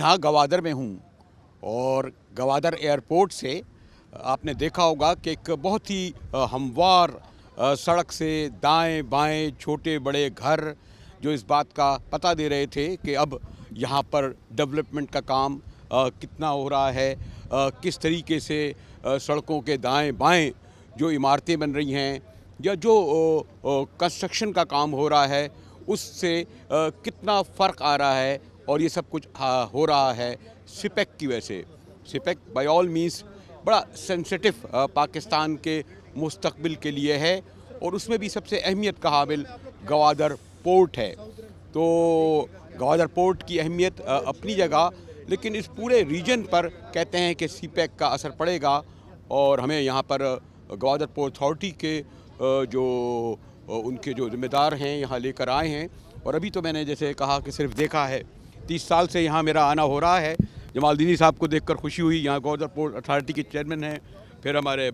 यहाँ गवादर में हूँ और गवादर एयरपोर्ट से आपने देखा होगा कि एक बहुत ही हमवार सड़क से दाएं बाएं छोटे बड़े घर जो इस बात का पता दे रहे थे कि अब यहाँ पर डेवलपमेंट का काम कितना हो रहा है, किस तरीके से सड़कों के दाएं बाएं जो इमारतें बन रही हैं या जो कंस्ट्रक्शन का काम हो रहा है उससे कितना फ़र्क आ रहा है। और ये सब कुछ हो रहा है सिपेक की वजह से। सिपेक बाय ऑल मीन्स बड़ा सेंसिटिव पाकिस्तान के मुस्तकबिल के लिए है और उसमें भी सबसे अहमियत का हामिल गवादर पोर्ट है। तो गवादर पोर्ट की अहमियत अपनी जगह, लेकिन इस पूरे रीजन पर कहते हैं कि सिपेक का असर पड़ेगा और हमें यहाँ पर गवादर पोर्ट अथॉरिटी के जो उनके जो जिम्मेदार हैं यहाँ लेकर आए हैं। और अभी तो मैंने जैसे कहा कि सिर्फ देखा है, 30 साल से यहाँ मेरा आना हो रहा है। जमालदीनी साहब को देखकर खुशी हुई, यहाँ गवादर पोर्ट अथॉरिटी के चेयरमैन हैं, फिर हमारे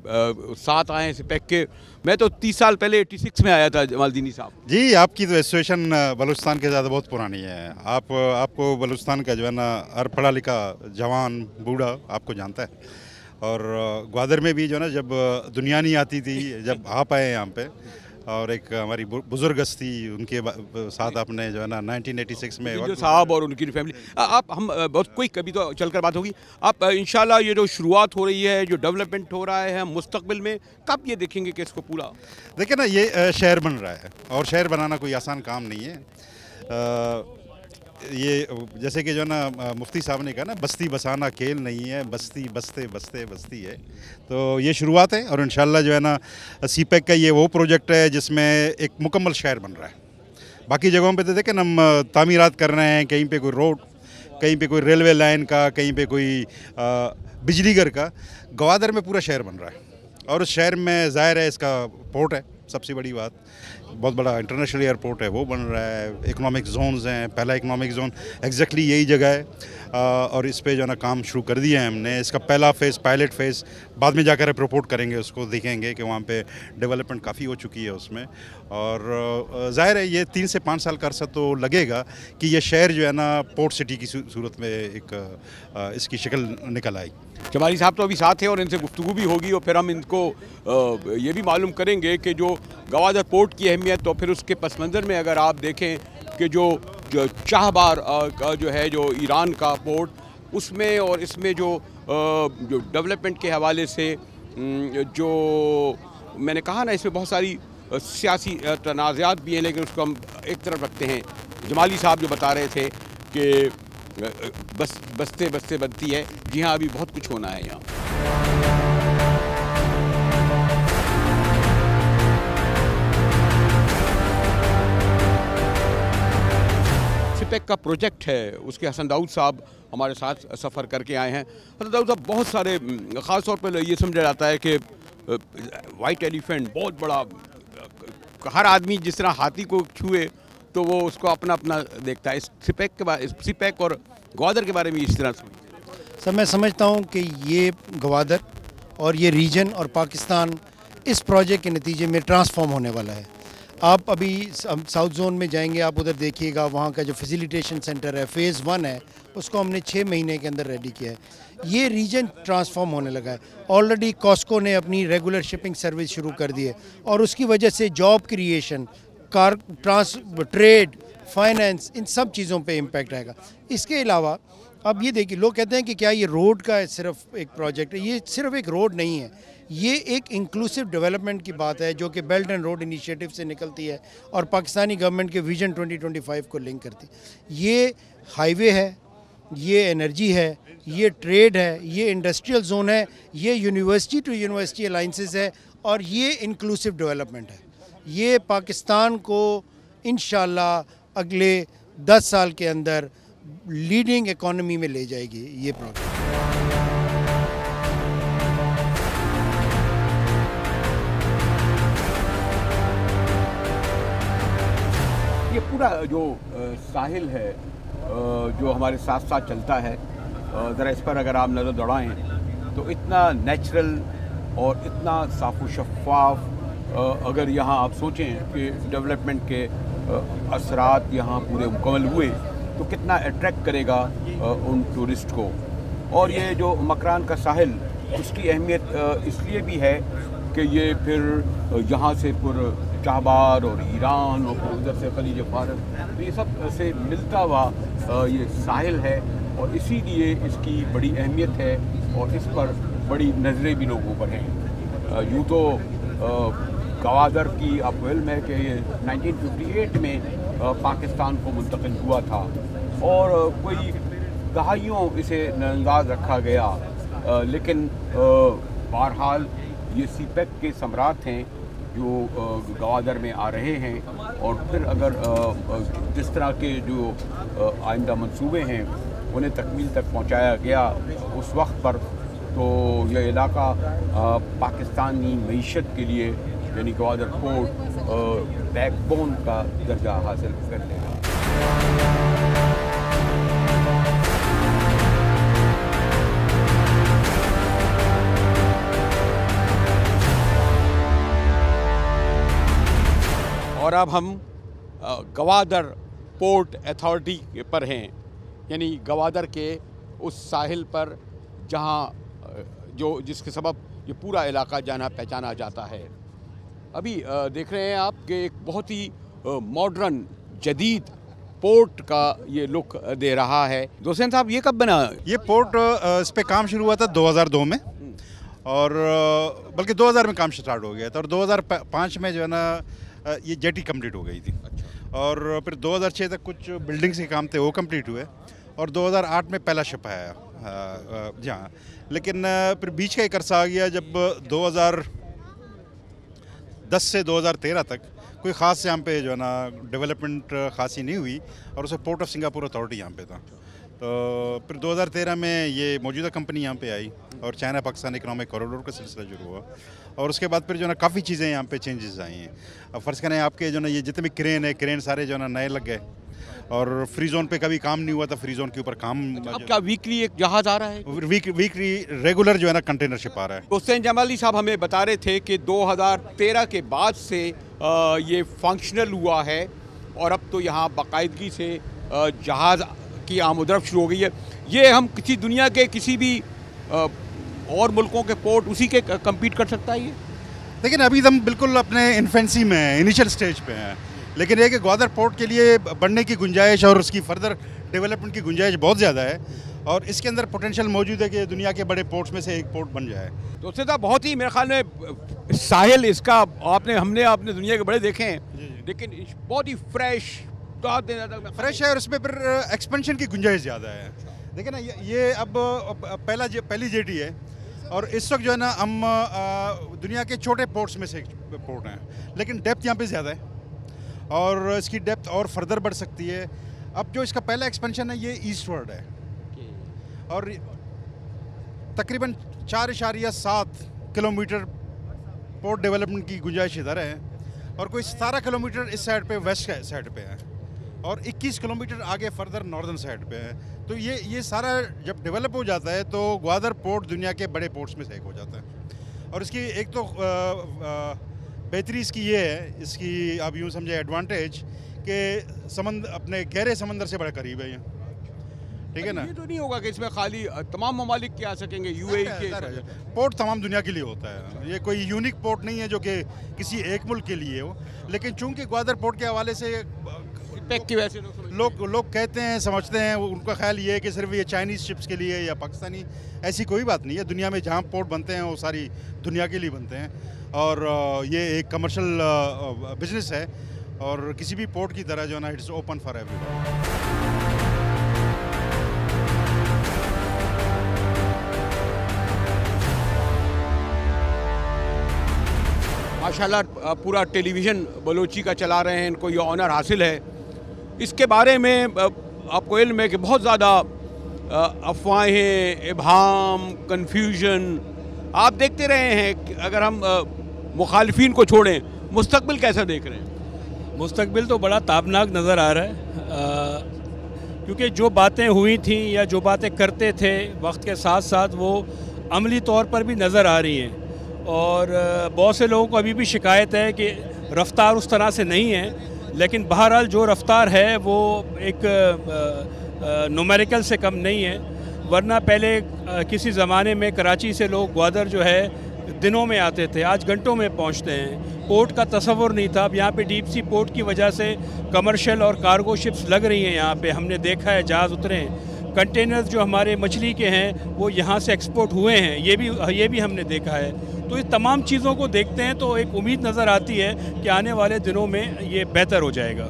साथ आए हैं सिपेक के। मैं तो 30 साल पहले 86 में आया था जमालदीनी साहब जी। आपकी तो एसोसिएशन बलूचिस्तान के ज़्यादा बहुत पुरानी है। आपको बलूचिस्तान का जो है ना हर पढ़ा लिखा जवान बूढ़ा आपको जानता है। और ग्वादर में भी जो है ना जब दुनिया नहीं आती थी, जब आप आए यहाँ पे और एक हमारी बुजुर्ग हस्ती उनके साथ आपने जो है ना 1986 में जो साहब और उनकी फैमिली, आप हम बहुत क्विक अभी तो चलकर बात होगी। आप इंशाल्लाह ये जो शुरुआत हो रही है, जो डेवलपमेंट हो रहा है, हम मुस्तकबिल में कब ये देखेंगे कि इसको पूरा? देखिए ना, ये शहर बन रहा है और शहर बनाना कोई आसान काम नहीं है। ये जैसे कि जो है ना मुफ्ती साहब ने कहा ना, बस्ती बसाना खेल नहीं है, बस्ती बसते बसते बस्ती है। तो ये शुरुआत है और इंशाल्लाह जो है ना सीपेक का ये वो प्रोजेक्ट है जिसमें एक मुकम्मल शहर बन रहा है। बाकी जगहों पे तो देखें हम तामीरात कर रहे हैं, कहीं पे कोई रोड, कहीं पे कोई रेलवे लाइन का, कहीं पे कोई बिजली घर का। गवादर में पूरा शहर बन रहा है और उस शहर में ज़ाहिर है इसका पोर्ट है, सबसे बड़ी बात। बहुत बड़ा इंटरनेशनल एयरपोर्ट है, वो बन रहा है। इकोनॉमिक जोन्स हैं, पहला इकोनॉमिक जोन एग्जैक्टली यही जगह है और इस पे जो है ना काम शुरू कर दिया है हमने। इसका पहला फेज़, पायलट फेज़, बाद में जाकर रिपोर्ट करेंगे, उसको देखेंगे कि वहाँ पे डेवलपमेंट काफ़ी हो चुकी है उसमें। और ज़ाहिर है ये 3 से 5 साल का अरसा तो लगेगा कि ये शहर जो है ना पोर्ट सिटी की सूरत में एक इसकी शक्ल निकल आएगी। जमाली साहब तो अभी साथ हैं और इनसे गुफ्तगू भी होगी और फिर हम इनको ये भी मालूम करेंगे कि जो गवादर पोर्ट की अहमियत, तो फिर उसके पस मंज़र में अगर आप देखें कि जो चाहबार का जो है जो ईरान का पोर्ट, उसमें और इसमें जो डेवलपमेंट के हवाले से जो मैंने कहा ना, इसमें बहुत सारी सियासी तनाज़ात भी हैं, लेकिन उसको हम एक तरफ रखते हैं। जमाली साहब जो बता रहे थे कि बसते बसते बनती है, जी हाँ, अभी बहुत कुछ होना है यहाँ। सिपेक का प्रोजेक्ट है, उसके हसन दाऊद साहब हमारे साथ सफ़र करके आए हैं। हसन दाऊद साहब, बहुत सारे ख़ास तौर पर ये समझा जाता है कि वाइट एलिफेंट बहुत बड़ा, हर आदमी जिस तरह हाथी को छुए तो वो उसको अपना अपना देखता है। इस सिपेक और ग्वादर के बारे में इस तरह सर मैं समझता हूँ कि ये ग्वादर और ये रीजन और पाकिस्तान इस प्रोजेक्ट के नतीजे में ट्रांसफॉर्म होने वाला है। आप अभी साउथ जोन में जाएंगे, आप उधर देखिएगा, वहाँ का जो फैसिलिटेशन सेंटर है, फ़ेज़ 1 है, उसको हमने 6 महीने के अंदर रेडी किया है। ये रीजन ट्रांसफॉर्म होने लगा है। ऑलरेडी कॉस्को ने अपनी रेगुलर शिपिंग सर्विस शुरू कर दी है और उसकी वजह से जॉब क्रिएशन, ट्रेड, फाइनेंस, इन सब चीज़ों पे इम्पैक्ट आएगा। इसके अलावा अब ये देखिए, लोग कहते हैं कि क्या ये रोड का सिर्फ एक प्रोजेक्ट है। ये सिर्फ एक रोड नहीं है, ये एक इंक्लूसिव डेवलपमेंट की बात है जो कि बेल्ट एंड रोड इनिशिएटिव से निकलती है और पाकिस्तानी गवर्नमेंट के विजन 2025 को लिंक करती है। ये हाईवे है, ये एनर्जी है, ये ट्रेड है, ये इंडस्ट्रियल जोन है, ये यूनिवर्सिटी टू यूनिवर्सिटी अलाइंसेस है और ये इंक्लूसिव डेवलपमेंट है। ये पाकिस्तान को इंशाल्लाह अगले 10 साल के अंदर लीडिंग इकॉनमी में ले जाएगी ये प्रोजेक्ट। ये पूरा जो साहिल है जो हमारे साथ साथ चलता है, ज़रा इस पर अगर आप नज़र दौड़ाएं तो इतना नेचुरल और इतना साफ़ व शफ़ाफ, अगर यहाँ आप सोचें कि डेवलपमेंट के असरात यहाँ पूरे मुकम्मल हुए तो कितना अट्रैक्ट करेगा उन टूरिस्ट को। और ये जो मकरान का साहिल, उसकी अहमियत इसलिए भी है कि ये फिर यहाँ से फिर चाबार और ईरान और फिर उधर से खलीज फारस, तो ये सब से मिलता हुआ ये साहिल है और इसीलिए इसकी बड़ी अहमियत है और इस पर बड़ी नज़रें भी लोगों पर हैं। यूँ तो गवादर की आपको इल्म है कि ये 1958 में पाकिस्तान को मुंतकिल हुआ था और कोई दहाइयों इसे नज़रअंदाज रखा गया, लेकिन बहरहाल ये सीपेक के सम्राट हैं जो गवादर में आ रहे हैं और फिर अगर जिस तरह के जो आइंदा मंसूबे हैं उन्हें तकमील तक पहुंचाया गया उस वक्त पर, तो यह इलाका पाकिस्तानी मईशत के लिए यानी गवादर पोर्ट बैकबोन का दर्जा हासिल कर लेगा। और अब हम गवादर पोर्ट अथॉरिटी पर हैं, यानी गवादर के उस साहिल पर जहाँ जिसके सबब ये पूरा इलाका जाना पहचाना जाता है। अभी देख रहे हैं आप कि एक बहुत ही मॉडर्न जदीद पोर्ट का ये लुक दे रहा है। दोस्तन साहब, ये कब बना? ये पोर्ट इस पे काम शुरू हुआ था 2002 में और बल्कि 2000 में काम स्टार्ट हो गया था और 2005 में जो है ना ये जेटी कंप्लीट हो गई थी। अच्छा। और फिर 2006 तक कुछ बिल्डिंग्स के काम थे वो कंप्लीट हुए और 2008 में पहला शिप आया जहाँ, लेकिन फिर बीच का एक अरसा आ गया जब 2010 से 2013 तक कोई ख़ास यहाँ पे जो है ना डेवलपमेंट खासी नहीं हुई और उसे पोर्ट ऑफ सिंगापुर अथॉरिटी यहाँ पे था। तो फिर 2013 में ये मौजूदा कंपनी यहाँ पे आई और चाइना पाकिस्तान इकोनॉमिक कॉरिडोर का सिलसिला शुरू हुआ और उसके बाद फिर जो है ना काफ़ी चीज़ें यहाँ पे चेंजेस आई हैं। अब फ़र्ज़ करें आपके जो ना ये जितने भी क्रेन है, क्रेन सारे जो है ना नए लग गए और फ्री जोन पे कभी काम नहीं हुआ था, फ्री जोन के ऊपर काम। अब क्या वीकली एक जहाज़ आ रहा है? वीकली रेगुलर जो है ना कंटेनर शिप आ रहा है। हुसैन जमाली साहब हमें बता रहे थे कि 2013 के बाद से ये फंक्शनल हुआ है और अब तो यहाँ बाकायदगी से जहाज़ की आमदरफ्त शुरू हो गई है। ये हम किसी दुनिया के किसी भी और मुल्कों के पोर्ट उसी के कम्पीट कर सकता है ये? लेकिन अभी हम बिल्कुल अपने इन्फेंसी में हैं, इनिशियल स्टेज पे हैं, लेकिन ये कि ग्वादर पोर्ट के लिए बढ़ने की गुंजाइश और उसकी फर्दर डेवलपमेंट की गुंजाइश बहुत ज़्यादा है और इसके अंदर पोटेंशियल मौजूद है कि दुनिया के बड़े पोर्ट्स में से एक पोर्ट बन जाए। तो उससे तो बहुत ही मेरे ख्याल में साहिल इसका आपने दुनिया के बड़े देखे हैं, लेकिन बहुत ही फ्रेश है और उसमें फिर एक्सपेंशन की गुंजाइश ज़्यादा है। देखिए ना ये अब पहली जेटी है और इस वक्त जो है ना हम दुनिया के छोटे पोर्ट्स में से एक पोर्ट हैं, लेकिन डेप्थ यहाँ पे ज़्यादा है और इसकी डेप्थ और फर्दर बढ़ सकती है। अब जो इसका पहला एक्सपेंशन है ये ईस्टवर्ड है और तकरीबन 4.7 किलोमीटर पोर्ट डेवलपमेंट की गुंजाइश इधर है और कोई 17 किलोमीटर इस साइड पे वेस्ट साइड पे है और 21 किलोमीटर आगे फर्दर नॉर्दर्न साइड पे है। तो ये सारा जब डेवलप हो जाता है तो ग्वादर पोर्ट दुनिया के बड़े पोर्ट्स में से एक हो जाता है और इसकी एक तो बेहतरी इसकी ये है, इसकी आप यूँ समझे एडवांटेज कि अपने गहरे समंदर से बड़ा करीब है ये, ठीक है ना। ये तो नहीं होगा कि इसमें खाली तमाम ममालिक के आ सकेंगे, यूएई के पोर्ट तमाम दुनिया के लिए होता है। ये कोई यूनिक पोर्ट नहीं है जो कि किसी एक मुल्क के लिए हो, लेकिन चूंकि ग्वादर पोर्ट के हवाले से पैक की वजह से लोग कहते हैं, समझते हैं, उनका ख्याल ये है कि सिर्फ ये चाइनीज़ शिप्स के लिए या पाकिस्तानी, ऐसी कोई बात नहीं है। दुनिया में जहाँ पोर्ट बनते हैं वो सारी दुनिया के लिए बनते हैं और ये एक कमर्शियल बिजनेस है और किसी भी पोर्ट की तरह जो है ना इट्स ओपन फॉर एवरीवन। माशाल्लाह पूरा टेलीविज़न बलोची का चला रहे हैं, इनको ये ऑनर हासिल है। इसके बारे में आपको इल्म है कि बहुत ज़्यादा अफवाहें, इबहाम, कन्फ्यूजन आप देखते रहे हैं कि अगर हम मुखालिफिन को छोड़ें, मुस्तकबिल कैसा देख रहे हैं? मुस्तकबिल तो बड़ा ताबनाक नज़र आ रहा है क्योंकि जो बातें हुई थी या जो बातें करते थे वक्त के साथ साथ वो अमली तौर पर भी नज़र आ रही हैं और बहुत से लोगों को अभी भी शिकायत है कि रफ्तार उस तरह से नहीं है लेकिन बहरहाल जो रफ्तार है वो एक नुमेरिकल से कम नहीं है, वरना पहले किसी ज़माने में कराची से लोग ग्वादर जो है दिनों में आते थे, आज घंटों में पहुंचते हैं। पोर्ट का तसव्वुर नहीं था। अब यहाँ पे डीप सी पोर्ट की वजह से कमर्शियल और कार्गो शिप्स लग रही हैं यहाँ पे, हमने देखा है, जहाज़ उतरे हैं। कंटेनर्स जो हमारे मछली के हैं वो यहाँ से एक्सपोर्ट हुए हैं, ये भी हमने देखा है। तो इस तमाम चीज़ों को देखते हैं तो एक उम्मीद नज़र आती है कि आने वाले दिनों में ये बेहतर हो जाएगा।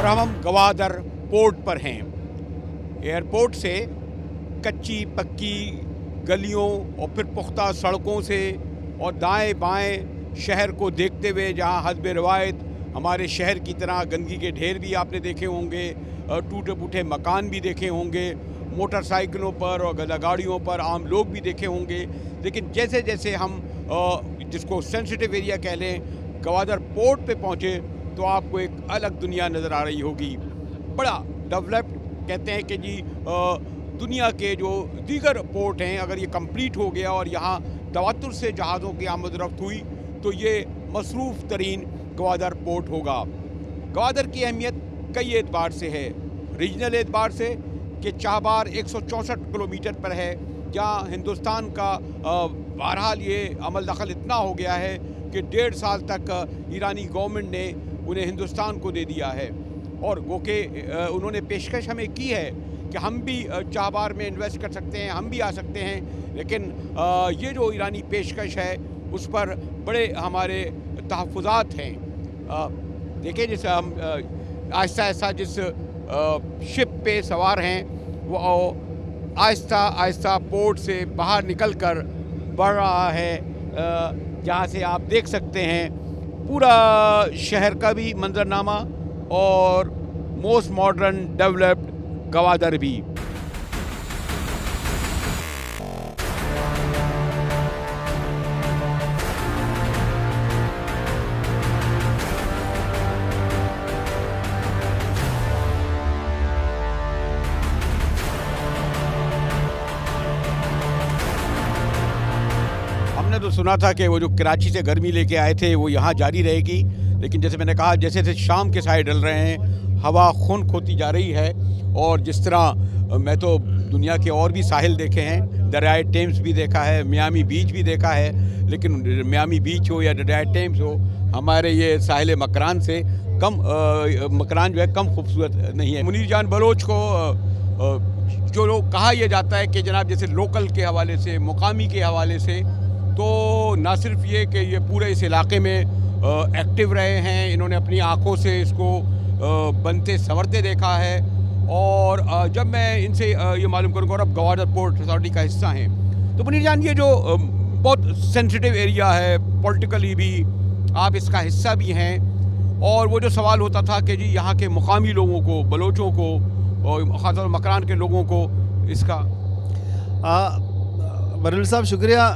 हम गवादर पोर्ट पर हैं। एयरपोर्ट से कच्ची पक्की गलियों और फिर पुख्ता सड़कों से और दाएं बाएं शहर को देखते हुए, जहां हस्ब रवायत हमारे शहर की तरह गंदगी के ढेर भी आपने देखे होंगे, टूटे फूटे मकान भी देखे होंगे, मोटरसाइकिलों पर और गदा गाड़ियों पर आम लोग भी देखे होंगे। लेकिन जैसे जैसे हम जिसको सेंसिटिव एरिया कह लें, गवादर पोर्ट पे पहुँचे तो आपको एक अलग दुनिया नज़र आ रही होगी। बड़ा डेवलप्ड, कहते हैं कि जी दुनिया के जो दीगर पोर्ट हैं, अगर ये कंप्लीट हो गया और यहाँ तवातुर से जहाज़ों की आमद-ओ-रफ्त हुई तो ये मसरूफ़ तरीन गवादर पोर्ट होगा। गवादर की अहमियत कई एतबार से है। रीजनल एतबार से कि चाहबार 164 किलोमीटर पर है, जहाँ हिंदुस्तान का बहरहाल ये अमल दखल इतना हो गया है कि 1.5 साल तक ईरानी गवर्नमेंट ने उन्हें हिंदुस्तान को दे दिया है। और वो के उन्होंने पेशकश हमें की है कि हम भी चाहबार में इन्वेस्ट कर सकते हैं, हम भी आ सकते हैं। लेकिन ये जो ईरानी पेशकश है उस पर बड़े हमारे तहफ़्फ़ुज़ात हैं। देखिए, जिस हम आहिस्ता आहिस्ता जिस शिप पे सवार हैं वो आहिस्ता आहिस्ता पोर्ट से बाहर निकल कर बढ़ रहा है, जहाँ से आप देख सकते हैं पूरा शहर का भी मंजरनामा और मोस्ट मॉडर्न डेवलप्ड गवादर भी। हमने तो सुना था कि वो जो कराची से गर्मी लेके आए थे वो यहाँ जारी रहेगी, लेकिन जैसे मैंने कहा, जैसे जैसे शाम के साए ढल रहे हैं, हवा खुन्क होती जा रही है। और जिस तरह मैं तो दुनिया के और भी साहिल देखे हैं, दरियाए टेम्स भी देखा है, मियामी बीच भी देखा है, लेकिन मियामी बीच हो या दरियाए टेम्स हो, हमारे ये साहिल मकरान से कम मकरान जो है कम खूबसूरत नहीं है। मुनीर जान बलोच को जो लोग कहा यह जाता है कि जनाब जैसे लोकल के हवाले से, मुकामी के हवाले से, तो ना सिर्फ ये कि ये पूरे इस इलाके में एक्टिव रहे हैं, इन्होंने अपनी आँखों से इसको बनते संवरते देखा है। और जब मैं इनसे ये मालूम करूँगा, और अब गवादर पोर्ट अथॉरिटी का हिस्सा हैं, तो मुनीर जान ये जो बहुत सेंसिटिव एरिया है, पॉलिटिकली भी आप इसका हिस्सा भी हैं, और वो जो सवाल होता था कि जी यहाँ के मुकामी लोगों को, बलोचों को और ख़ासतौर मकरान के लोगों को इसका बरुल साहब शुक्रिया।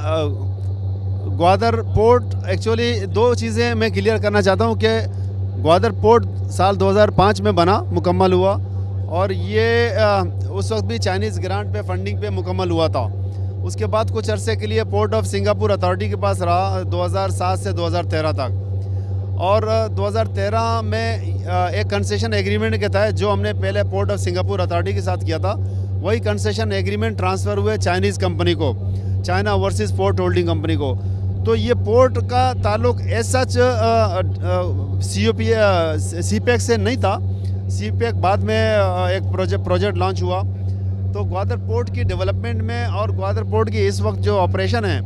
ग्वादर पोर्ट एक्चुअली दो चीज़ें मैं क्लियर करना चाहता हूँ कि ग्वादर पोर्ट साल 2005 में बना, मुकम्मल हुआ, और ये उस वक्त भी चाइनीज़ ग्रांट पे फंडिंग पे मुकम्मल हुआ था। उसके बाद कुछ अरसे के लिए पोर्ट ऑफ सिंगापुर अथॉरिटी के पास रहा 2007 से 2013 तक। और 2013 में एक कंसेशन एग्रीमेंट के तहत जो हमने पहले पोर्ट ऑफ सिंगापुर अथॉरिटी के साथ किया था, वही कंसेशन एग्रीमेंट ट्रांसफ़र हुए चाइनीज़ कंपनी को, China overseas port holding company को। तो ये पोर्ट का ताल्लुक एज सच सीपेक से नहीं था। सीपेक बाद में एक प्रोजेक्ट लॉन्च हुआ। तो ग्वादर पोर्ट की डेवलपमेंट में और ग्वादर पोर्ट की इस वक्त जो ऑपरेशन है,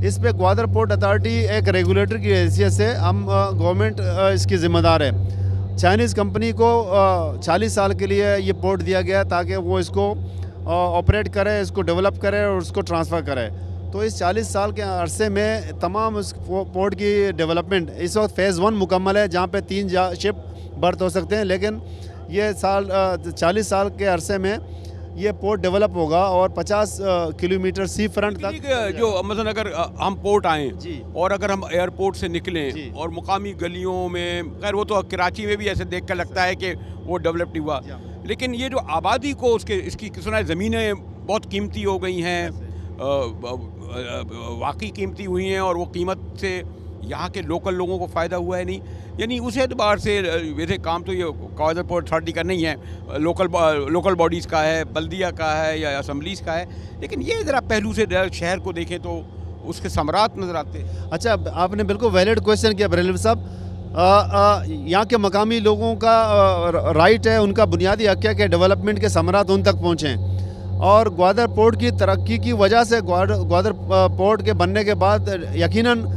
इस पे ग्वादर पोर्ट अथॉरिटी एक रेगुलेटर की हैसियत से हम गवर्नमेंट इसकी ज़िम्मेदार है। चाइनीज़ कंपनी को 40 साल के लिए ये पोर्ट दिया गया ताकि वो इसको ऑपरेट करे, इसको डेवलप करे और उसको ट्रांसफ़र करे। तो इस 40 साल के अरसे में तमाम उस पोर्ट की डेवलपमेंट, इस वक्त फ़ेज़ 1 मुकम्मल है जहाँ पे 3 शिप बर्थ हो सकते हैं, लेकिन ये 40 साल के अरसे में ये पोर्ट डेवलप होगा और 50 किलोमीटर सी फ्रंट तक जो मतलब अगर हम पोर्ट आएँ जी। और अगर हम एयरपोर्ट से जी। निकलें और मुकामी गलियों में, खैर वो तो कराची में भी ऐसे देख कर लगता है कि वो डेवलप नहीं हुआ, लेकिन ये जो आबादी को उसके इसकी सुना है ज़मीनें बहुत कीमती हो गई हैं, वाकई कीमती हुई हैं और वो कीमत से यहाँ के लोकल लोगों को फ़ायदा हुआ है नहीं, यानी उस एतबार से वैसे काम तो ये ग्वादर पोर्ट अथॉरिटी का नहीं है, लोकल बॉडीज़ का है, बल्दिया का है या असम्बलीज़ का है, लेकिन ये ज़रा पहलू से शहर को देखें तो उसके समरात नज़र आते हैं। अच्छा, आपने बिल्कुल वैलिड क्वेश्चन किया बरेलवी साहब। यहाँ के मकामी लोगों का राइट है, उनका बुनियादी हक़ है कि डेवलपमेंट के समरात उन तक पहुँचें, और ग्वादर पोर्ट की तरक्की की वजह से ग्वादर पोर्ट के बनने के बाद यकीनन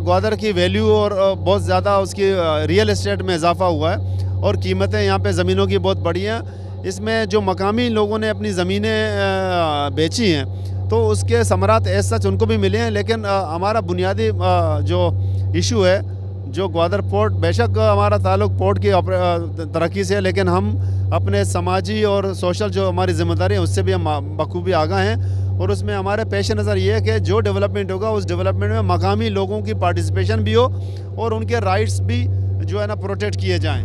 ग्वादर की वैल्यू और बहुत ज़्यादा उसकी रियल एस्टेट में इजाफा हुआ है और कीमतें यहाँ पे ज़मीनों की बहुत बढ़ी हैं। इसमें जो मकामी लोगों ने अपनी ज़मीनें बेची हैं तो उसके समरात एज सच उनको भी मिले हैं, लेकिन हमारा बुनियादी जो इशू है, जो ग्वादर पोर्ट, बेशक हमारा ताल्लुक पोर्ट की तरक्की से है, लेकिन हम अपने समाजी और सोशल जो हमारी ज़िम्मेदारी है उससे भी हम बखूबी आगाह हैं, और उसमें हमारे पेश नज़र ये है कि जो डेवलपमेंट होगा उस डेवलपमेंट में मकामी लोगों की पार्टिसिपेशन भी हो और उनके राइट्स भी जो है ना प्रोटेक्ट किए जाएँ।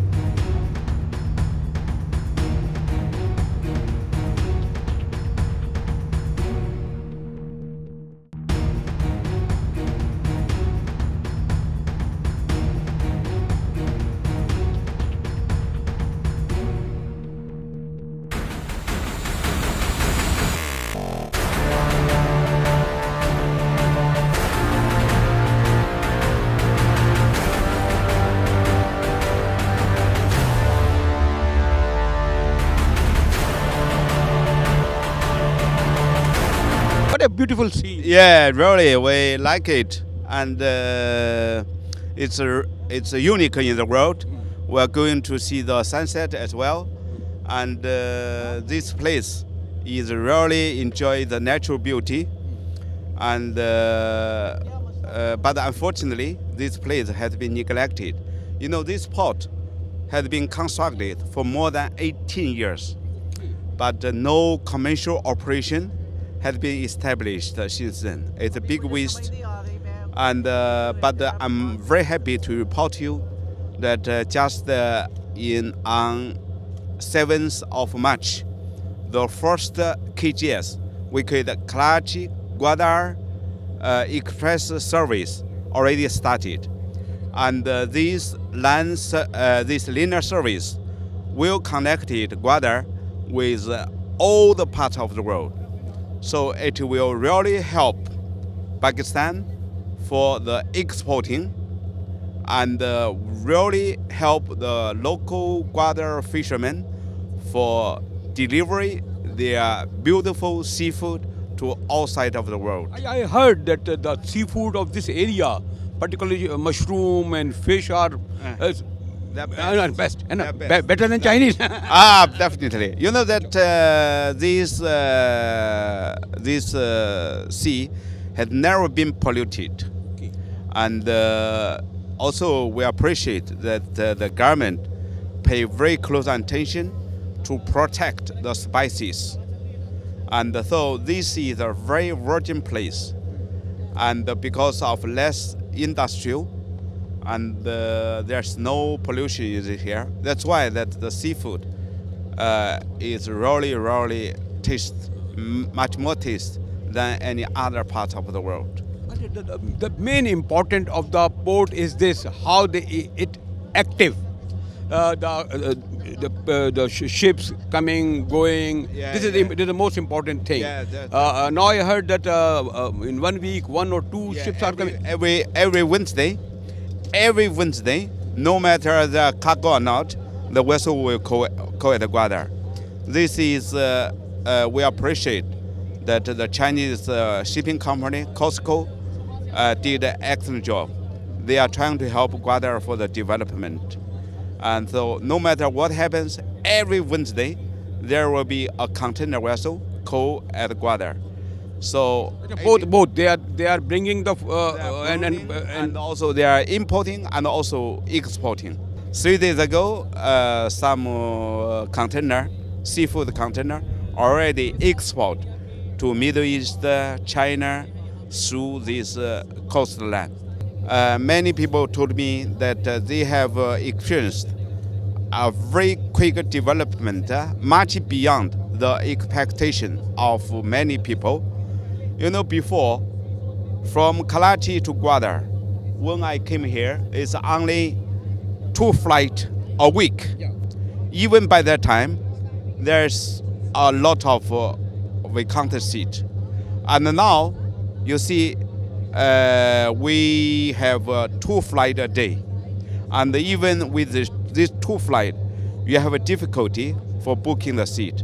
What a beautiful scene. Yeah, really, we like it, and it's a unique in the world. We're going to see the sunset as well, and this place is really enjoy the natural beauty, and but unfortunately, this place has been neglected. You know, this port has been constructed for more than 18 years, but no commercial operation has been established since then. It's a big waste, and but I'm very happy to report to you that just on 7th of March, the first KGS, we call the Karachi Gwadar Express service already started, and this linear service will connect Gwadar with all the parts of the world. So it will really help Pakistan for the exporting, and really help the local Gwadar fishermen for delivery their beautiful seafood to all sides of the world. I heard that the seafood of this area, particularly mushroom and fish, are best. best. Better than Chinese. Definitely. You know that this sea had never been polluted, and also we appreciate that the government pay very close attention to protect the species, and so this is a very virgin place, and because of less industrial, and there's no pollution here. That's why that the seafood is really much more taste than any other part of the world. The main important of the port is this: how it active. The ships coming, going. This is the most important thing. Now I heard that in 1 week, 1 or 2 ships are coming. Every Wednesday, no matter the cargo or not, the vessel will call at Gwadar. This is we appreciate that the Chinese shipping company COSCO did an excellent job. They are trying to help Gwadar for the development. And so no matter what happens, every Wednesday there will be a container vessel coal at Gwadar. So both they are bringing the and also they are importing and also exporting. 3 days ago, some seafood container already export to Middle East, China through this coastline. Many people told me that they have experienced a very quick development, much beyond the expectation of many people. You know, before, from Karachi to Gwadar, when I came here, it's only 2 flights a week. Even by that time, there's a lot of vacant seats. And now, you see, we have 2 flights a day. And even with these 2 flights, you have a difficulty for booking the seat.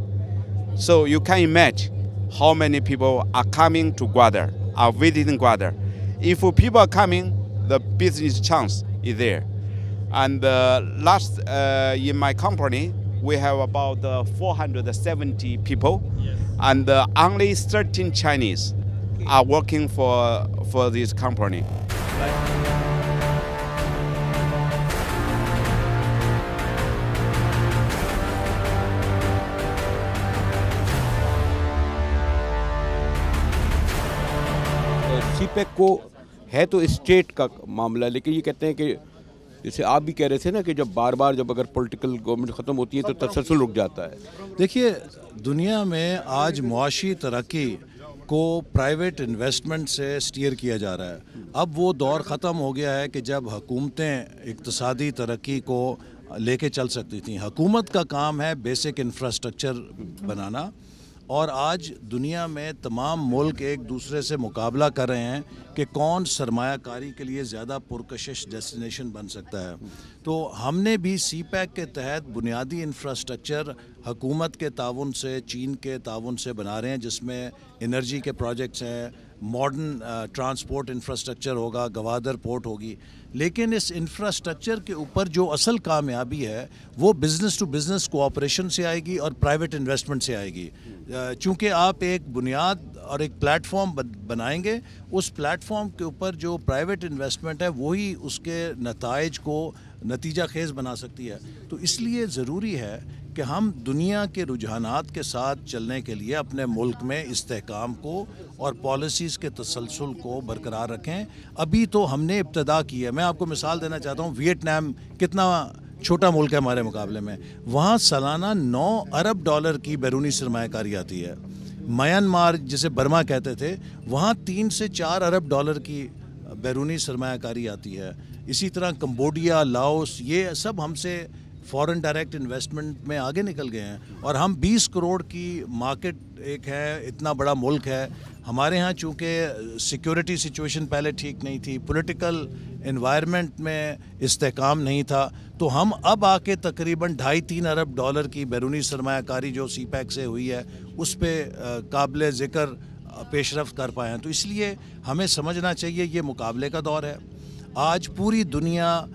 So you can imagine how many people are coming to Gwadar, are visiting Gwadar. If people are coming, the business chance is there. And last in my company, we have about 470 people, and only 13 Chinese are working for this company. CPEC को है तो state का मामला, लेकिन ये कहते हैं कि जैसे आप भी कह रहे थे ना कि जब बार बार जब अगर पॉलिटिकल गवर्नमेंट ख़त्म होती है तो तसलसल रुक जाता है। देखिए, दुनिया में आज मुआशी तरक्की को प्राइवेट इन्वेस्टमेंट से स्टीयर किया जा रहा है। अब वो दौर ख़त्म हो गया है कि जब हुकूमतें इक़्तिसादी तरक्की को लेके चल सकती थी। हुकूमत का काम है बेसिक इंफ्रास्ट्रक्चर बनाना, और आज दुनिया में तमाम मुल्क एक दूसरे से मुकाबला कर रहे हैं कि कौन सरमायाकारी के लिए ज़्यादा पुरकशिश डेस्टिनेशन बन सकता है। तो हमने भी सीपैक के तहत बुनियादी इंफ्रास्ट्रक्चर हुकूमत के ताउन से, चीन के ताउन से बना रहे हैं, जिसमें एनर्जी के प्रोजेक्ट्स हैं, मॉडर्न ट्रांसपोर्ट इंफ्रास्ट्रक्चर होगा, गवादर पोर्ट होगी। लेकिन इस इंफ्रास्ट्रक्चर के ऊपर जो असल कामयाबी है वो बिज़नेस टू बिज़नेस कोऑपरेशन से आएगी और प्राइवेट इन्वेस्टमेंट से आएगी। चूँकि आप एक बुनियाद और एक प्लेटफॉर्म बनाएंगे, उस प्लेटफॉर्म के ऊपर जो प्राइवेट इन्वेस्टमेंट है वही उसके नताइज को नतीजा खेज़ बना सकती है। तो इसलिए ज़रूरी है कि हम दुनिया के रुझानात के साथ चलने के लिए अपने मुल्क में इस्तेहकाम को और पॉलिसीज़ के तसलसल को बरकरार रखें। अभी तो हमने इब्तदा की है। मैं आपको मिसाल देना चाहता हूँ, वियतनाम कितना छोटा मुल्क है हमारे मुकाबले में, वहाँ सालाना 9 अरब डॉलर की बैरूनी सरमायाकारी आती है। म्यांमार, जिसे बर्मा कहते थे, वहाँ 3 से 4 अरब डॉलर की बैरूनी सरमायाकारी आती है। इसी तरह कंबोडिया, लाओस, ये सब हमसे फॉरेन डायरेक्ट इन्वेस्टमेंट में आगे निकल गए हैं। और हम 20 करोड़ की मार्केट एक है, इतना बड़ा मुल्क है। हमारे यहाँ चूँकि सिक्योरिटी सिचुएशन पहले ठीक नहीं थी, पॉलिटिकल एनवायरनमेंट में इस्तेहकाम नहीं था, तो हम अब आके तकरीबन 2.5-3 अरब डॉलर की बैरूनी सरमायाकारी जो सीपैक से हुई है उस पर काबिल ज़िक्र पेशरफ्त कर पाए हैं। तो इसलिए हमें समझना चाहिए ये मुकाबले का दौर है। आज पूरी दुनिया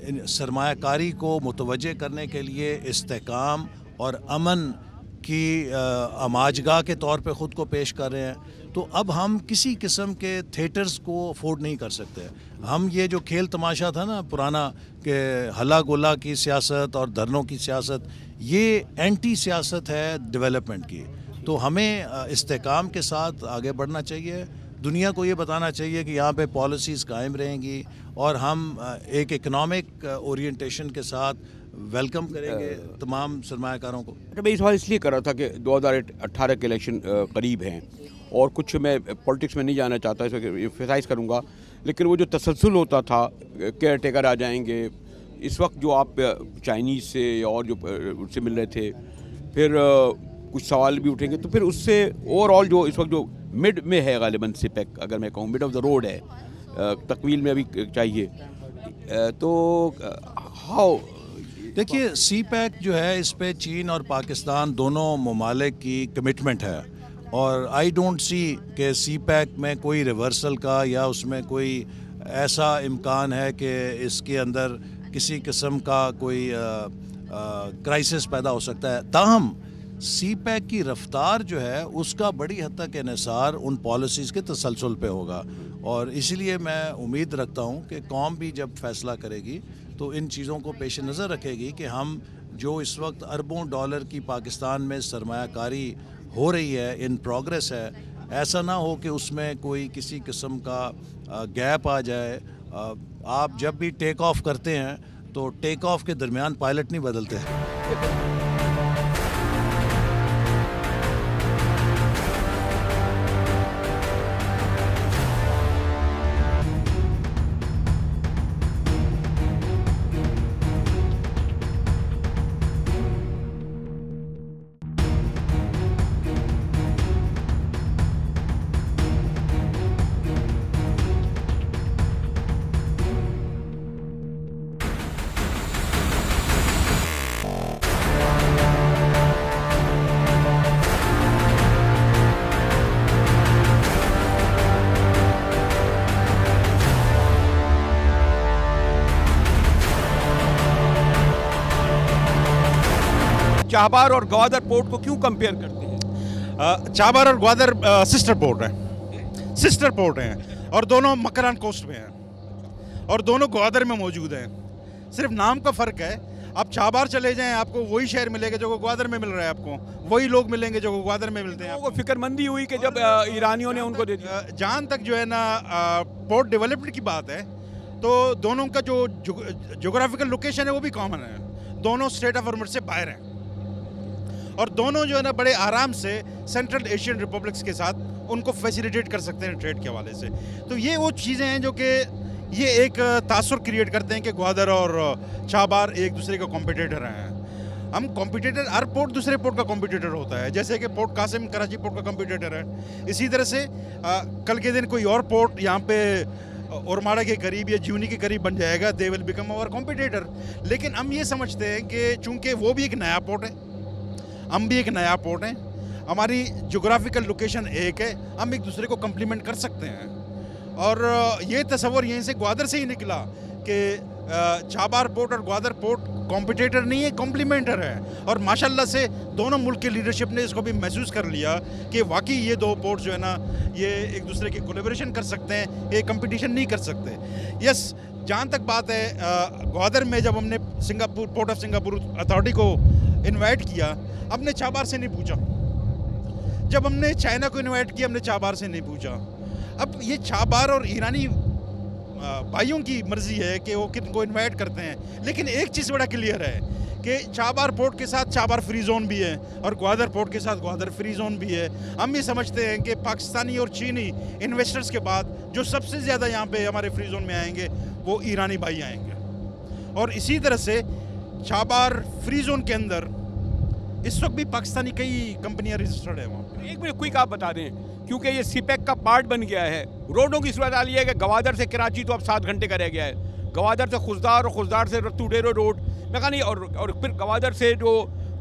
सरमायाकारी को मुतवज्जे करने के लिए इस्तेहकाम और अमन की अमाजगाह के तौर पे ख़ुद को पेश कर रहे हैं। तो अब हम किसी किस्म के थिएटर्स को अफोर्ड नहीं कर सकते। हम ये जो खेल तमाशा था ना पुराना, कि हल्ला गोला की सियासत और धरनों की सियासत, ये एंटी सियासत है डेवलपमेंट की। तो हमें इस्तेहकाम के साथ आगे बढ़ना चाहिए। दुनिया को ये बताना चाहिए कि यहाँ पे पॉलिसीज़ कायम रहेंगी और हम एक इकनॉमिक ओरिएंटेशन के साथ वेलकम करेंगे तमाम सरमायाकारों को। मैं ये सवाल इसलिए कर रहा था कि 2018 के इलेक्शन करीब हैं और कुछ मैं पॉलिटिक्स में नहीं जाना चाहता, इसको एम्फसाइज़ करूँगा, लेकिन वो जो तसलसल होता था, केयर टेकर आ जाएंगे, इस वक्त जो आप चाइनीज़ से और जो उससे मिल रहे थे, फिर कुछ सवाल भी उठेंगे, तो फिर उससे ओवरऑल जो इस वक्त जो मिड में है गालिबन सीपैक, अगर मैं कहूँ मिड ऑफ द रोड है, तकमील में अभी चाहिए, तो हाउ देखिए सीपैक जो है इस पे चीन और पाकिस्तान दोनों ममालिक की कमिटमेंट है और आई डोंट सी कि सीपैक में कोई रिवर्सल का या उसमें कोई ऐसा इम्कान है कि इसके अंदर किसी किस्म का कोई क्राइसिस पैदा हो सकता है। ताहम सी पैक की रफ्तार जो है उसका बड़ी हद तक इन्हिसार उन पॉलिसीज़ के तसलसल पे होगा। और इसलिए मैं उम्मीद रखता हूँ कि कौम भी जब फैसला करेगी तो इन चीज़ों को पेश नज़र रखेगी कि हम जो इस वक्त अरबों डॉलर की पाकिस्तान में सरमायाकारी हो रही है, इन प्रोग्रेस है, ऐसा ना हो कि उसमें कोई किसी किस्म का गैप आ जाए। आप जब भी टेक ऑफ करते हैं तो टेक ऑफ के दरमियान पायलट नहीं बदलते हैं। चाहबार और गवादर पोर्ट को क्यों कंपेयर करते हैं? चाहबार और ग्वादर सिस्टर पोर्ट हैं, सिस्टर पोर्ट हैं और दोनों मकरान कोस्ट में हैं और दोनों ग्वादर में मौजूद हैं। सिर्फ नाम का फ़र्क है। आप चाहबार चले जाएं आपको वही शहर मिलेगा जो ग्वादर में मिल रहा है, आपको वही लोग मिलेंगे जो ग्वादर में मिलते हैं। वो फिक्रमंदी हुई कि जब ईरानियों ने उनको दे दिया। जहाँ तक जो है ना पोर्ट डेवलपमेंट की बात है तो दोनों का जो जोग्राफिकल लोकेशन है वो भी कॉमन है, दोनों स्टेट ऑफ हॉर्मज़ से बाहर हैं और दोनों जो है ना बड़े आराम से सेंट्रल एशियन रिपब्लिक्स के साथ उनको फैसिलिटेट कर सकते हैं ट्रेड के हवाले से। तो ये वो चीज़ें हैं जो कि ये एक तासुर क्रिएट करते हैं कि ग्वादर और चाहबार एक दूसरे का कॉम्पिटिटर हैं। हम कॉम्पिटिटर, हर पोर्ट दूसरे पोर्ट का कॉम्पिटिटर होता है, जैसे कि पोर्ट कासिम कराची पोर्ट का कॉम्पिटिटर है। इसी तरह से कल के दिन कोई और पोर्ट यहाँ पे ओरमाड़ा के करीब या जूनी के करीब बन जाएगा, they will become our competitor. लेकिन हम ये समझते हैं कि चूँकि वो भी एक नया पोर्ट है, हम भी एक नया पोर्ट हैं, हमारी जोग्राफिकल लोकेशन एक है, हम एक दूसरे को कम्प्लीमेंट कर सकते हैं। और ये तस्वर यहीं से ग्वादर से ही निकला कि चाहबार पोर्ट और ग्वादर पोर्ट कॉम्पिटिटर नहीं है, कॉम्प्लीमेंटर है। और माशाल्लाह से दोनों मुल्क की लीडरशिप ने इसको भी महसूस कर लिया कि वाकई ये दो पोर्ट जो है ना ये एक दूसरे की कोलेबोरेशन कर सकते हैं, ये कंपटीशन नहीं कर सकते। यस, जहाँ तक बात है ग्वादर में जब हमने Singapore port of Singapore authority को इन्वाइट किया, हमने चाहबार से नहीं पूछा। जब हमने चाइना को इनवाइट किया, हमने चाहबार से नहीं पूछा। अब ये चाहबार और ईरानी भाइयों की मर्जी है कि वो किनको इनवाइट करते हैं, लेकिन एक चीज़ बड़ा क्लियर है कि चाहबार पोर्ट के साथ चाहबार फ्री जोन भी है और ग्वादर पोर्ट के साथ ग्वादर फ्री जोन भी है। हम ये समझते हैं कि पाकिस्तानी और चीनी इन्वेस्टर्स के बाद जो सबसे ज़्यादा यहाँ पे हमारे फ्री जोन में आएंगे वो ईरानी भाई आएंगे। और इसी तरह से चाहबार फ्री जोन के अंदर इस वक्त भी पाकिस्तानी कई कंपनियां रजिस्टर्ड है वहाँ पे। एक मिनट क्विक आप बता दें, क्योंकि ये सीपैक का पार्ट बन गया है, रोडों की सूरत हाल ये है कि गवादर से कराची तो अब 7 घंटे का रह गया है, गवादर से खुजदार और खुजदार से रत्तूडेरो रोड मैं कहा नहीं, और फिर गवादर से जो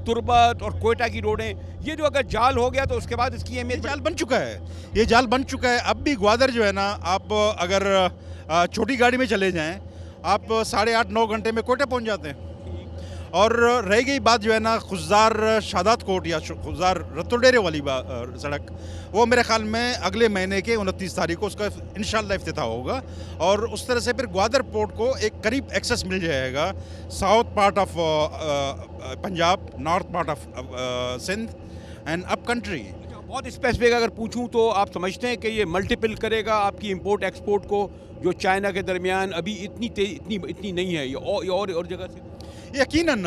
तुरबत और कोयटा की रोडें, ये जो अगर जाल हो गया तो उसके बाद इसकी अहमियत जाल बन चुका है, ये जाल बन चुका है। अब भी ग्वादर जो है ना, आप अगर छोटी गाड़ी में चले जाएँ आप 8.5-9 घंटे में कोयटा पहुँच जाते हैं। और रह गई बात जो है ना खुजदार शादात कोट या खुजदार रत्तुडेरे वाली सड़क, वो मेरे ख्याल में अगले महीने के 29 तारीख को उसका इंशाल्लाह इफ्तिताह होगा और उस तरह से फिर ग्वादर पोर्ट को एक करीब एक्सेस मिल जाएगा south part of Punjab, north part of Sindh and up country. बहुत स्पेसिफिक अगर पूछूं तो आप समझते हैं कि ये मल्टीपल करेगा आपकी इंपोर्ट एक्सपोर्ट को, जो चाइना के दरमियान अभी इतनी नहीं है, ये और जगह से? यकीनन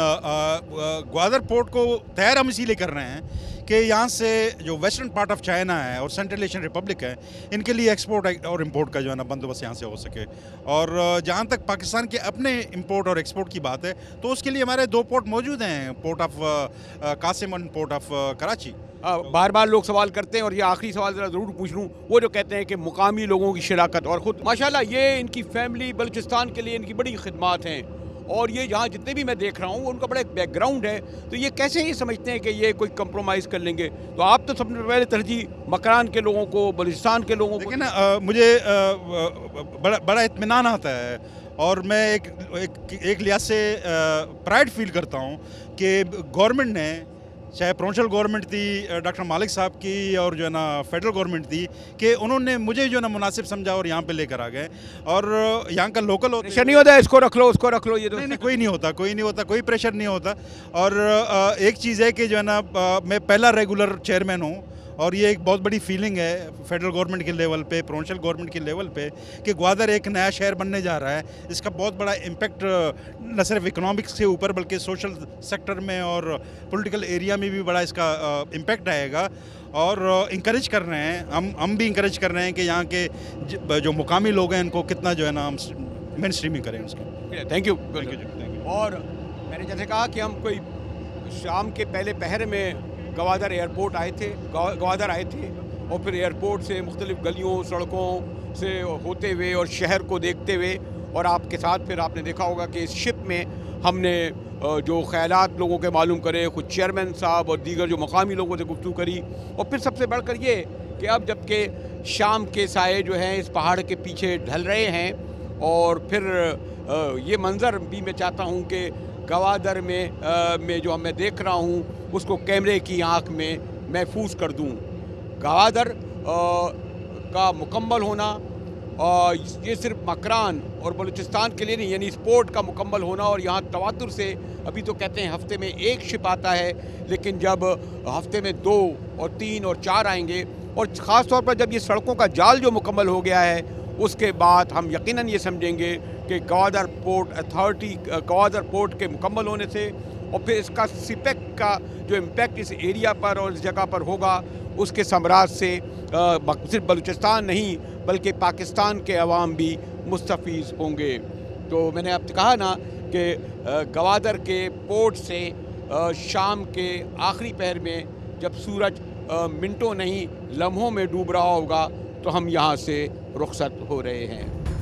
ग्वादर पोर्ट को तैयार हम इसीलिए कर रहे हैं कि यहाँ से जो वेस्टर्न पार्ट ऑफ चाइना है और सेंट्रल एशियन रिपब्लिक है, इनके लिए एक्सपोर्ट और इंपोर्ट का जो है ना बंदोबस्त यहाँ से हो सके। और जहाँ तक पाकिस्तान के अपने इंपोर्ट और एक्सपोर्ट की बात है तो उसके लिए हमारे 2 पोर्ट मौजूद हैं, पोर्ट ऑफ कासिम और पोर्ट ऑफ कराची। बार बार लोग सवाल करते हैं और ये आखिरी सवाल ज़रा ज़रूर पूछ लूँ, वो जो कहते हैं कि मुकामी लोगों की शराकत, और ख़ुद माशाल्लाह ये इनकी फैमिली बलूचिस्तान के लिए इनकी बड़ी खिदमात हैं और ये यहाँ जितने भी मैं देख रहा हूँ उनका बड़ा एक बैकग्राउंड है, तो ये कैसे ही समझते हैं कि ये कोई कंप्रोमाइज़ कर लेंगे? तो आप तो सबसे पहले तरजीह मकरान के लोगों को, बलूचिस्तान के लोगों को। लेकिन मुझे बड़ा इत्मीनान आता है और मैं एक लिहाज से प्राइड फील करता हूँ कि गवर्नमेंट ने चाहे प्रोविंशियल गवर्नमेंट थी डॉक्टर मालिक साहब की और जो है ना फेडरल गवर्नमेंट थी, कि उन्होंने मुझे जो है ना मुनासिब समझा और यहाँ पे लेकर आ गए। और यहाँ का लोकल प्रेशर नहीं होता इसको रख लो उसको रख लो, ये तो नहीं, कोई नहीं होता, कोई प्रेशर नहीं होता। और एक चीज़ है कि जो है ना मैं पहला रेगुलर चेयरमैन हूँ, और ये एक बहुत बड़ी फीलिंग है फेडरल गवर्नमेंट के लेवल पे, प्रोविंशियल गवर्नमेंट के लेवल पे, कि ग्वादर एक नया शहर बनने जा रहा है। इसका बहुत बड़ा इम्पैक्ट न सिर्फ इकोनॉमिक्स के ऊपर बल्कि सोशल सेक्टर में और पॉलिटिकल एरिया में भी बड़ा इसका इम्पैक्ट आएगा। और इंकरेज कर रहे हैं, हम भी इंकरेज कर रहे हैं कि यहाँ के जो मुकामी लोग हैं इनको कितना जो है ना हम मेन स्ट्रीमिंग करें उसकी। Thank you. और मैंने जैसे कहा कि हम कोई शाम के पहले पहर में गवादर एयरपोर्ट आए थे, गवादर आए थे, और फिर एयरपोर्ट से मुख्तलिफ गलियों सड़कों से होते हुए और शहर को देखते हुए, और आपके साथ फिर आपने देखा होगा कि इस शिप में हमने जो ख्यालात लोगों के मालूम करे, खुद चेयरमैन साहब और दीगर जो मकामी लोगों से गुफ्तगू करी। और फिर सबसे बढ़कर ये कि अब जबकि शाम के साए जो हैं इस पहाड़ के पीछे ढल रहे हैं, और फिर ये मंज़र भी मैं चाहता हूँ कि गवादर में जो मैं देख रहा हूँ उसको कैमरे की आंख में महफूज कर दूँ। गवादर का मुकम्मल होना, ये सिर्फ मकरान और बलूचिस्तान के लिए नहीं, यानी स्पोर्ट का मुकम्मल होना। और यहाँ तवातुर से अभी तो कहते हैं हफ्ते में 1 शिप आता है, लेकिन जब हफ्ते में 2 और 3 और 4 आएंगे, और ख़ास तौर पर जब ये सड़कों का जाल जो मुकम्मल हो गया है, उसके बाद हम यकीनन ये समझेंगे कि Gwadar port authority, Gwadar port के मुकम्मल होने से, और फिर इसका सिपेक का जो इम्पैक्ट इस एरिया पर और इस जगह पर होगा, उसके समराज से सिर्फ बलूचिस्तान नहीं बल्कि पाकिस्तान के अवाम भी मुस्तफ़ीज़ होंगे। तो मैंने आपसे कहा ना कि गवादर के पोर्ट से शाम के आखिरी पहर में जब सूरज मिनटों नहीं लम्हों में डूब रहा होगा, तो हम यहाँ से रुखसत हो रहे हैं।